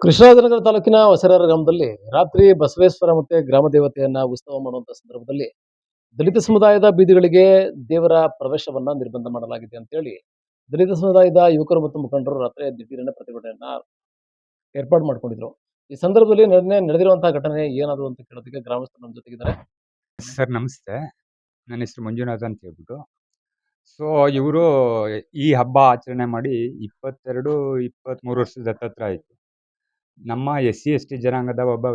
ಕೃಷ್ಣರಾಜನಗರ ತಾಲೂಕಿನ ಹೊಸರಾರ ಗ್ರಾಮದಲ್ಲಿ ರಾತ್ರಿ ಬಸವೇಶ್ವರ ಮತ್ತೆ ಗ್ರಾಮ ದೇವತೆಯನ್ನ ಉತ್ಸವ ಮಾಡುವಂತ ಸಂದರ್ಭದಲ್ಲಿ ದಲಿತ ಸಮುದಾಯದ ಬೀದಿಗಳಿಗೆ ದೇವರ ಪ್ರವೇಶವನ್ನ ನಿರ್ಬಂಧ ಮಾಡಲಾಗಿದೆ ಅಂತ ಹೇಳಿ ದಲಿತ ಸಮುದಾಯದ ಯುವಕರು ಮತ್ತು ಮುಖಂಡರು ರಾತ್ರಿ ದಿಢೀರನೆ ಪ್ರತಿಭಟನೆಯನ್ನ ಏರ್ಪಾಡು ಮಾಡ್ಕೊಂಡಿದ್ರು. ಈ ಸಂದರ್ಭದಲ್ಲಿ ನಿನ್ನೆ ನಡೆದಿರುವಂತಹ ಘಟನೆ ಏನಾದ್ರು ಅಂತ ಕೇಳೋದಕ್ಕೆ ಗ್ರಾಮಸ್ಥರು ನಮ್ಮ ಜೊತೆಗಿದ್ದಾರೆ. ಸರ್ ನಮಸ್ತೆ. ನನ್ನ ಹೆಸರು ಮಂಜುನಾಥ್ ಅಂತ ಹೇಳ್ಬಿಟ್ಟು. ಸೊ ಇವರು ಈ ಹಬ್ಬ ಆಚರಣೆ ಮಾಡಿ 22, 23 ವರ್ಷದ ಹತ್ತತ್ರ ಆಯ್ತು. ನಮ್ಮ SC/ST ಜನಾಂಗದ ಒಬ್ಬ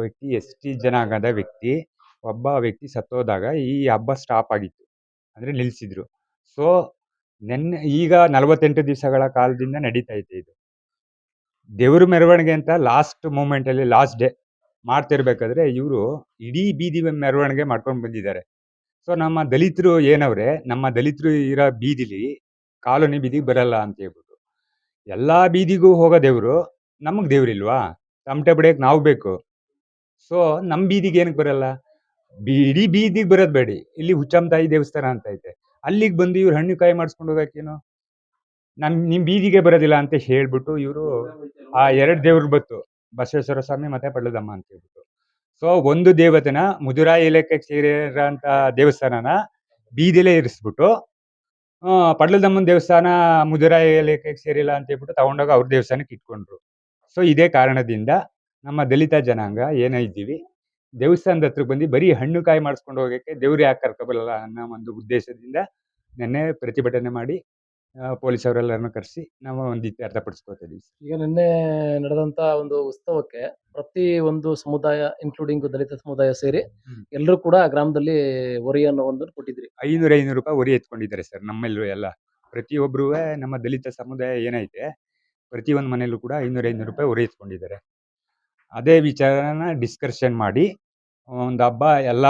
ವ್ಯಕ್ತಿ ಸತ್ತೋದಾಗ ಈ ಹಬ್ಬ ಸ್ಟಾಪ್ ಆಗಿತ್ತು. ಅಂದ್ರೆ ನಿಲ್ಸಿದ್ರು. ಸೊ ಈಗ 48 ದಿವಸಗಳ ಕಾಲದಿಂದ ನಡೀತಾ ಇದೆ ಇದು. ದೇವ್ರ ಮೆರವಣಿಗೆ ಅಂತ ಲಾಸ್ಟ್ ಮೂಮೆಂಟ್ ಅಲ್ಲಿ ಲಾಸ್ಟ್ ಡೇ ಮಾಡ್ತಿರ್ಬೇಕಾದ್ರೆ ಇವರು ಇಡೀ ಬೀದಿ ಮೆರವಣಿಗೆ ಮಾಡ್ಕೊಂಡು ಬಂದಿದ್ದಾರೆ. ಸೊ ನಮ್ಮ ದಲಿತರು ನಮ್ಮ ದಲಿತರು ಇರೋ ಬೀದಿಲಿ ಕಾಲೋನಿ ಬೀದಿಗೆ ಬರಲ್ಲ ಅಂತ ಹೇಳ್ಬಿಟ್ಟು ಎಲ್ಲಾ ಬೀದಿಗೂ ಹೋಗೋ ದೇವ್ರು ನಮಗ್ ದೇವ್ರಿಲ್ವಾ? ತಮಟೆ ಬಡಿಯಕ್ ನಾವು ಬೇಕು. ಸೊ ನಮ್ ಬೀದಿಗೆ ಏನಕ್ಕೆ ಬರಲ್ಲ? ಇಡೀ ಬೀದಿಗೆ ಬರೋದ್ ಬೇಡಿ, ಇಲ್ಲಿ ಹುಚ್ಚಮ್ಮ ತಾಯಿ ದೇವಸ್ಥಾನ ಅಂತ ಐತೆ, ಅಲ್ಲಿಗೆ ಬಂದು ಇವ್ರು ಹಣ್ಣು ಕಾಯಿ ಮಾಡಿಸ್ಕೊಂಡು ಹೋಗಕ್ಕೇನು? ನಿಮ್ ಬೀದಿಗೆ ಬರೋದಿಲ್ಲ ಅಂತ ಹೇಳ್ಬಿಟ್ಟು ಇವರು ಆ 2 ದೇವ್ರು ಬತ್ತು, ಬಸವೇಶ್ವರ ಸ್ವಾಮಿ ಮತ್ತೆ ಪಳ್ಳದಮ್ಮ ಅಂತ ಹೇಳ್ಬಿಟ್ಟು. ಸೊ ಒಂದು ದೇವತೆನ ಮುಜರಾಯಿ ಇಲಾಖೆಗೆ ಸೇರಿರೋಂಥ ದೇವಸ್ಥಾನನ ಬೀದಿಲೇ ಇರಿಸ್ಬಿಟ್ಟು ಪಡ್ಲದಮ್ಮನ ದೇವಸ್ಥಾನ ಮುಜರಾಯಿ ಇಲಾಖೆಗೆ ಸೇರಿಲ್ಲ ಅಂತ ಹೇಳ್ಬಿಟ್ಟು ತಗೊಂಡೋಗಿ ಅವ್ರ ದೇವಸ್ಥಾನಕ್ಕೆ ಇಟ್ಕೊಂಡ್ರು. ಸೊ ಇದೇ ಕಾರಣದಿಂದ ನಮ್ಮ ದಲಿತ ಜನಾಂಗ ಇದ್ದೀವಿ, ದೇವಸ್ಥಾನದ ಹತ್ರ ಬಂದು ಬರೀ ಹಣ್ಣು ಕಾಯಿ ಮಾಡಿಸ್ಕೊಂಡು ಹೋಗೋಕ್ಕೆ ದೇವ್ರು ಯಾಕೆ ಕರ್ಕೊಬರಲ್ಲ ಅನ್ನೋ ಒಂದು ಉದ್ದೇಶದಿಂದ ನಿನ್ನೆ ಪ್ರತಿಭಟನೆ ಮಾಡಿ ಪೊಲೀಸ್ ಅವರೆಲ್ಲರನ್ನು ಕರೆಸಿ ನಾವು ಒಂದು ಅರ್ಥಪಡಿಸ್ಕೊತಾ ಇದೀವಿ. ಈಗ ನಿನ್ನೆ ನಡೆದಂತ ಒಂದು ಉತ್ಸವಕ್ಕೆ ಪ್ರತಿ ಒಂದು ಸಮುದಾಯ ಇನ್ಕ್ಲೂಡಿಂಗ್ ದಲಿತ ಸಮುದಾಯ ಸೇರಿ ಎಲ್ಲರೂ ಕೂಡ ಗ್ರಾಮದಲ್ಲಿ ಒರಿಯನ್ನು ಒಂದು ಕೊಟ್ಟಿದ್ರಿ. 500 ರೂಪಾಯಿ ಒರಿ ಎತ್ಕೊಂಡಿದ್ದಾರೆ ಸರ್. ನಮ್ಮೆಲ್ಲರೂ ಎಲ್ಲ ಪ್ರತಿಯೊಬ್ರು ನಮ್ಮ ದಲಿತ ಸಮುದಾಯ ಏನೈತೆ ಪ್ರತಿಯೊಂದು ಮನೆಯಲ್ಲೂ ಕೂಡ 500 ರೂಪಾಯಿ ಒರಿ ಎತ್ಕೊಂಡಿದ್ದಾರೆ. ಅದೇ ವಿಚಾರನ ಡಿಸ್ಕಷನ್ ಮಾಡಿ ಒಂದು ಹಬ್ಬ ಎಲ್ಲ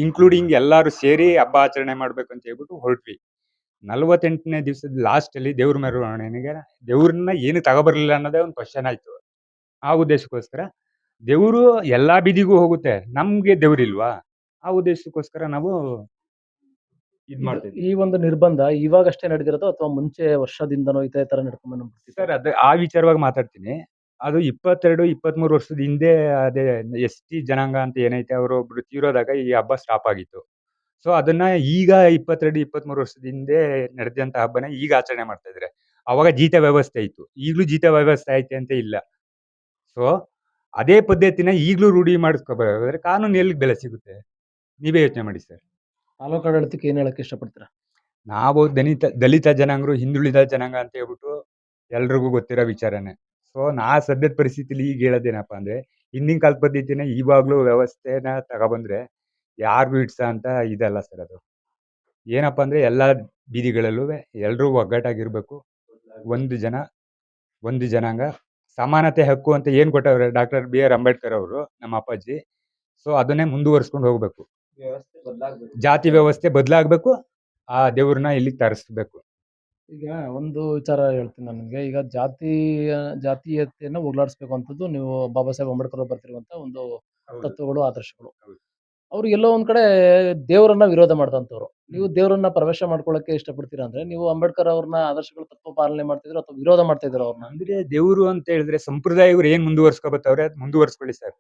ಇನ್ಕ್ಲೂಡಿಂಗ್ ಎಲ್ಲರೂ ಸೇರಿ ಹಬ್ಬ ಆಚರಣೆ ಮಾಡ್ಬೇಕು ಅಂತ ಹೇಳ್ಬಿಟ್ಟು ಹೊರಟ್ವಿ. 48ನೇ ದಿವಸದ ಲಾಸ್ಟ್ ಅಲ್ಲಿ ದೇವ್ರ ಮೆರವಣಿಗೆಗೆ ದೇವ್ರನ್ನ ಏನು ತಗೊಬರ್ಲಿಲ್ಲ ಅನ್ನೋದೇ ಒಂದು ಕ್ವಶನ್ ಆಯ್ತು. ಆ ಉದ್ದೇಶಕ್ಕೋಸ್ಕರ ದೇವ್ರು ಎಲ್ಲಾ ಬೀದಿಗೂ ಹೋಗುತ್ತೆ, ನಮ್ಗೆ ದೇವ್ರಿಲ್ವಾ? ಆ ಉದ್ದೇಶಕ್ಕೋಸ್ಕರ ನಾವು ಇದ್ ಮಾಡ್ತೀವಿ. ಈ ಒಂದು ನಿರ್ಬಂಧ ಇವಾಗಷ್ಟೇ ನಡೆದಿರೋದು ಅಥವಾ ಮುಂಚೆ ವರ್ಷದಿಂದನೂ ಇದೇ ತರ ನಡ್ಕೊಂಡ್ ಬರ್ತಿತ್ತು? ಸರ್ ಅದೇ ಆ ವಿಚಾರವಾಗಿ ಮಾತಾಡ್ತೀನಿ. ಅದು 22, 23 ವರ್ಷದ ಹಿಂದೆ ಅದೇ ST ಜನಾಂಗ ಅಂತ ಏನೈತೆ ಅವರು ಒಬ್ರು ತೀರೋದಾಗ ಈ ಹಬ್ಬ ಸ್ಟಾಪ್ ಆಗಿತ್ತು. ಸೊ ಅದನ್ನ ಈಗ 22, 23 ವರ್ಷದ ಹಿಂದೆ ನಡೆದಂತ ಹಬ್ಬನ ಈಗ ಆಚರಣೆ ಮಾಡ್ತಾ ಇದ್ದಾರೆ. ಅವಾಗ ಜೀತ ವ್ಯವಸ್ಥೆ ಇತ್ತು, ಈಗಲೂ ಜೀತ ವ್ಯವಸ್ಥೆ ಐತೆ ಅಂತ ಇಲ್ಲ. ಸೊ ಅದೇ ಪದ್ಧತಿನ ಈಗಲೂ ರೂಢಿ ಮಾಡಿಸ್ಕೋಬೇಕಾದ್ರೆ ಕಾನೂನು ಎಲ್ಲಿಗೆ ಬೆಲೆ ಸಿಗುತ್ತೆ? ನೀವೇ ಯೋಚನೆ ಮಾಡಿ ಸರ್. ತಾಲೂಕು ಆಡಳಿತಕ್ಕೆ ಏನ್ ಹೇಳಕ್ ಇಷ್ಟಪಡ್ತೀರಾ? ನಾವು ದಲಿತ ಜನಾಂಗರು ಹಿಂದುಳಿದ ಜನಾಂಗ ಅಂತ ಹೇಳ್ಬಿಟ್ಟು ಎಲ್ರಿಗೂ ಗೊತ್ತಿರೋ ವಿಚಾರನೇ. ಸೊ ಸದ್ಯದ ಪರಿಸ್ಥಿತಿಲಿ ಈಗ ಹೇಳೋದೇನಪ್ಪ ಅಂದ್ರೆ ಹಿಂದಿನ ಕಾಲದ ಪದ್ಧತಿನ ಇವಾಗ್ಲೂ ವ್ಯವಸ್ಥೆನ ತಗೊಬಂದ್ರೆ ಯಾರಿಗೂ ಇಡ್ಸ ಅಂತ ಇದಲ್ಲ ಸರ್. ಅದು ಏನಪ್ಪಾ ಅಂದ್ರೆ ಎಲ್ಲಾ ಬೀದಿಗಳಲ್ಲೂ ಎಲ್ರೂ ಒಗ್ಗಟ್ಟಾಗಿರ್ಬೇಕು. ಒಂದು ಜನಾಂಗ ಸಮಾನತೆ ಹಕ್ಕು ಅಂತ ಏನ್ ಕೊಟ್ಟವ್ರೆ ಡಾಕ್ಟರ್ BR ಅಂಬೇಡ್ಕರ್ ಅವರು, ನಮ್ಮ ಅಪ್ಪಾಜಿ. ಸೊ ಅದನ್ನೇ ಮುಂದುವರ್ಸ್ಕೊಂಡು ಹೋಗ್ಬೇಕು. ಜಾತಿ ವ್ಯವಸ್ಥೆ ಬದಲಾಗಬೇಕು, ಆ ದೇವ್ರನ್ನ ಇಲ್ಲಿ ತರಿಸ್ಬೇಕು. ಈಗ ಒಂದು ವಿಚಾರ ಹೇಳ್ತೀನಿ ನಾನು ನಿಮ್ಗೆ. ಈಗ ಜಾತೀಯತೆಯನ್ನ ಹೋಗ್ಲಾಡಿಸ್ಬೇಕು ಅಂತದ್ದು ನೀವು ಬಾಬಾ ಸಾಹೇಬ್ ಅಂಬೇಡ್ಕರ್ ಅವ್ರು ಬರ್ತಿರುವಂತ ಒಂದು ತತ್ವಗಳು, ಆದರ್ಶಗಳು. ಅವ್ರು ಎಲ್ಲೋ ಒಂದ್ ಕಡೆ ದೇವರನ್ನ ವಿರೋಧ ಮಾಡಿದಂತವ್ರು. ನೀವು ದೇವರನ್ನ ಪ್ರವೇಶ ಮಾಡ್ಕೊಳ್ಳಕ್ಕೆ ಇಷ್ಟಪಡ್ತೀರಾ ಅಂದ್ರೆ ನೀವು ಅಂಬೇಡ್ಕರ್ ಅವ್ರನ್ನ ಆದರ್ಶಗಳು ತತ್ವ ಪಾಲನೆ ಮಾಡ್ತಿದ್ರು ಅಥವಾ ವಿರೋಧ ಮಾಡ್ತಾ ಇದ್ರು ಅವ್ರನ್ನ? ಅಂದ್ರೆ ದೇವ್ರು ಅಂತ ಹೇಳಿದ್ರೆ ಸಂಪ್ರದಾಯಗಳು ಏನ್ ಮುಂದುವರ್ಸ್ಕೊಬತ್ತವ್ರೆ ಅದ್ ಮುಂದುವರ್ಸ್ಕೊಳ್ಳಿ ಸರ್.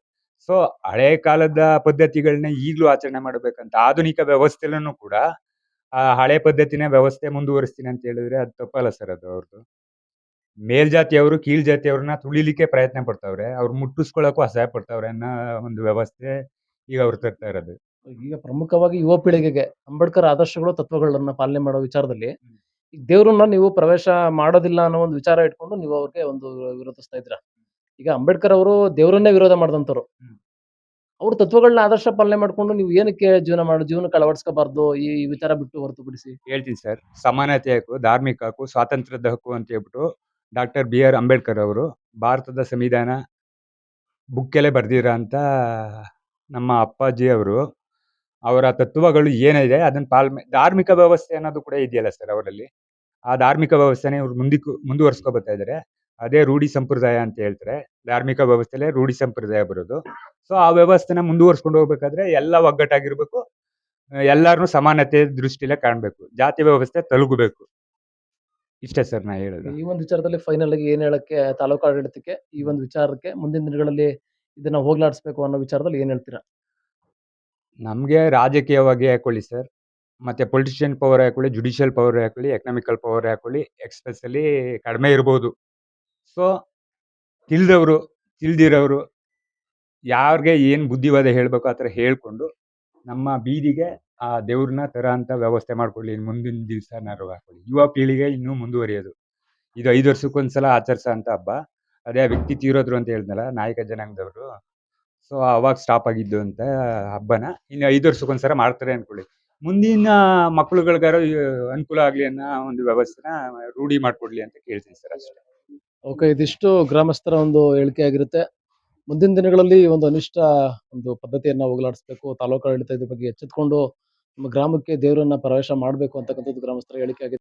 ಸೊ ಹಳೆ ಕಾಲದ ಪದ್ಧತಿಗಳನ್ನ ಈಗ್ಲೂ ಆಚರಣೆ ಮಾಡ್ಬೇಕಂತ ಆಧುನಿಕ ವ್ಯವಸ್ಥೆಲೂ ಕೂಡ ಆ ಹಳೆ ಪದ್ಧತಿನ ವ್ಯವಸ್ಥೆ ಮುಂದುವರಿಸ್ತೀನಿ ಅಂತ ಹೇಳಿದ್ರೆ ಅದು ತಪ್ಪಲ್ಲ ಸರ್. ಅದು ಅವ್ರದ್ದು ಮೇಲ್ಜಾತಿಯವರು ಕೀಳ್ ಜಾತಿಯವ್ರನ್ನ ತುಳಿಲಿಕ್ಕೆ ಪ್ರಯತ್ನ ಪಡ್ತಾವ್ರೆ, ಅವ್ರು ಮುಟ್ಟಿಸ್ಕೊಳ್ಳೋಕ್ಕೂ ಅಸಹ್ಯ ಪಡ್ತಾವ್ರೆ ಅನ್ನೋ ಒಂದು ವ್ಯವಸ್ಥೆ ಈಗ ಅವ್ರು ತರ್ತಾ ಇರೋದು. ಈಗ ಪ್ರಮುಖವಾಗಿ ಯುವ ಪೀಳಿಗೆಗೆ ಅಂಬೇಡ್ಕರ್ ಆದರ್ಶಗಳು, ತತ್ವಗಳನ್ನ ಪಾಲನೆ ಮಾಡೋ ವಿಚಾರದಲ್ಲಿ ಈಗ ದೇವ್ರನ್ನ ನೀವು ಪ್ರವೇಶ ಮಾಡೋದಿಲ್ಲ ಅನ್ನೋ ಒಂದು ವಿಚಾರ ಇಟ್ಕೊಂಡು ನೀವು ಅವ್ರಿಗೆ ಒಂದು ವಿರೋಧಿಸ್ತಾ ಇದ್ದೀರಾ. ಈಗ ಅಂಬೇಡ್ಕರ್ ಅವರು ದೇವರನ್ನೇ ವಿರೋಧ ಮಾಡಿದಂತವ್ರು. ಅವ್ರ ತತ್ವಗಳನ್ನ ಆದರ್ಶ ಪಾಲನೆ ಮಾಡ್ಕೊಂಡು ನೀವು ಏನಕ್ಕೆ ಜೀವನಕ್ಕೆ ಅಳವಡಿಸ್ಕೋಬಾರ್ದು ಈ ವಿಚಾರ ಬಿಟ್ಟು ಹೊರತುಪಡಿಸಿ? ಹೇಳ್ತೀನಿ ಸರ್. ಸಮಾನತೆ ಹಕ್ಕು, ಧಾರ್ಮಿಕ ಹಕ್ಕು, ಸ್ವಾತಂತ್ರ್ಯದ ಹಕ್ಕು ಅಂತ ಹೇಳ್ಬಿಟ್ಟು ಡಾಕ್ಟರ್ BR ಅಂಬೇಡ್ಕರ್ ಅವರು ಭಾರತದ ಸಂವಿಧಾನ ಬುಕ್ಕಲ್ಲೇ ಬರ್ದಿರೋ ಅಂತ ನಮ್ಮ ಅಪ್ಪಾಜಿ ಅವರು ಅವರ ತತ್ವಗಳು ಏನಿದೆ ಅದನ್ನ ಧಾರ್ಮಿಕ ವ್ಯವಸ್ಥೆ ಅನ್ನೋದು ಕೂಡ ಇದೆಯಲ್ಲ ಸರ್ ಅವರಲ್ಲಿ. ಆ ಧಾರ್ಮಿಕ ವ್ಯವಸ್ಥೆನೇ ಇವ್ರು ಮುಂದುವರ್ಸ್ಕೊ ಬರ್ತಾ ಇದ್ದಾರೆ. ಅದೇ ರೂಢಿ ಸಂಪ್ರದಾಯ ಅಂತ ಹೇಳ್ತಾರೆ. ಧಾರ್ಮಿಕ ವ್ಯವಸ್ಥೆಲೇ ರೂಢಿ ಸಂಪ್ರದಾಯ ಬರೋದು. ಸೊ ಆ ವ್ಯವಸ್ಥೆನ ಮುಂದುವರ್ಸ್ಕೊಂಡು ಹೋಗ್ಬೇಕಾದ್ರೆ ಎಲ್ಲ ಒಗ್ಗಟ್ಟಾಗಿರ್ಬೇಕು, ಎಲ್ಲಾರನ್ನೂ ಸಮಾನತೆ ದೃಷ್ಟಿಲೇ ಕಾಣ್ಬೇಕು, ಜಾತಿ ವ್ಯವಸ್ಥೆ ತಲುಗಬೇಕು. ಇಷ್ಟೇ ಸರ್ ನಾ ಹೇಳೋದು. ಈ ಒಂದು ವಿಚಾರದಲ್ಲಿ ಫೈನಲ್ ಆಗಿ ಏನ್ ಹೇಳಕ್ಕೆ ತಾಲೂಕು ಆಡಳಿತಕ್ಕೆ ಈ ಒಂದು ವಿಚಾರಕ್ಕೆ ಮುಂದಿನ ದಿನಗಳಲ್ಲಿ ಇದನ್ನ ಹೋಗ್ಲಾಡಿಸ್ಬೇಕು ಅನ್ನೋ ವಿಚಾರದಲ್ಲಿ ಏನ್ ಹೇಳ್ತೀರಾ? ನಮ್ಗೆ ರಾಜಕೀಯವಾಗಿ ಹಾಕೊಳ್ಳಿ ಸರ್, ಮತ್ತೆ ಪೊಲಿಟಿಷಿಯನ್ ಪವರ್ ಹಾಕೊಳ್ಳಿ, ಜುಡಿಷಿಯಲ್ ಪವರ್ ಹಾಕೊಳ್ಳಿ, ಎಕನಾಮಿಕಲ್ ಪವರ್ ಹಾಕೊಳ್ಳಿ, ಎಕ್ಸ್‌ಪ್ರೆಸ್ಸಲ್ಲಿ ಕಡಿಮೆ ಇರ್ಬೋದು. ಸೊ, ತಿಳಿದವರು, ತಿಳಿದಿರೋರು ಯಾರ್ಗೆ ಏನ್ ಬುದ್ಧಿವಾದ ಹೇಳ್ಬೇಕೋ ಆ ಥರ ಹೇಳ್ಕೊಂಡು, ನಮ್ಮ ಬೀದಿಗೆ ಆ ದೇವ್ರನ್ನ ತರೋಂಥ ವ್ಯವಸ್ಥೆ ಮಾಡ್ಕೊಡ್ಲಿ ಮುಂದಿನ ದಿವ್ಸನಾರು ಹಾಕೊಳ್ಳಿ. ಯುವ ಪೀಳಿಗೆ ಇನ್ನೂ ಮುಂದುವರಿಯೋದು. ಇದು 5 ವರ್ಷಕ್ಕೊಂದ್ಸಲ ಆಚರಿಸೋಂಥ ಹಬ್ಬ. ಅದೇ ಆ ವ್ಯಕ್ತಿ ತೀರೋದ್ರು ಅಂತ ಹೇಳಿದ್ನಲ್ಲ, ನಾಯಕ ಜನಾಂಗದವ್ರು. ಸೊ, ಅವಾಗ ಸ್ಟಾಪ್ ಆಗಿದ್ದು ಅಂತ ಹಬ್ಬನ ಇನ್ನು 5 ವರ್ಷಕ್ಕೊಂದ್ಸಲ ಮಾಡ್ತಾರೆ ಅನ್ಕೊಳ್ಳಿ. ಮುಂದಿನ ಮಕ್ಳುಗಳ್ಗಾರು ಅನುಕೂಲ ಆಗ್ಲಿ ಅನ್ನೋ ಒಂದು ವ್ಯವಸ್ಥೆನ ರೂಢಿ ಮಾಡ್ಕೊಡ್ಲಿ ಅಂತ ಕೇಳ್ತೀನಿ ಸರ್ ಅಷ್ಟೇ. ಓಕೆ. ಇದಿಷ್ಟು ಗ್ರಾಮಸ್ಥರ ಒಂದು ಹೇಳಿಕೆ ಆಗಿರುತ್ತೆ. ಮುಂದಿನ ದಿನಗಳಲ್ಲಿ ಈ ಒಂದು ಅನಿಷ್ಟ ಒಂದು ಪದ್ಧತಿಯನ್ನ ಹೋಗಲಾಡಿಸ್ಬೇಕು. ತಾಲೂಕು ಆಡಳಿತ ಇದ್ರ ಬಗ್ಗೆ ಎಚ್ಚೆತ್ಕೊಂಡು ನಮ್ಮ ಗ್ರಾಮಕ್ಕೆ ದೇವರನ್ನ ಪ್ರವೇಶ ಮಾಡ್ಬೇಕು ಅಂತಕ್ಕಂಥದ್ದು ಗ್ರಾಮಸ್ಥರ ಹೇಳಿಕೆ ಆಗಿದೆ.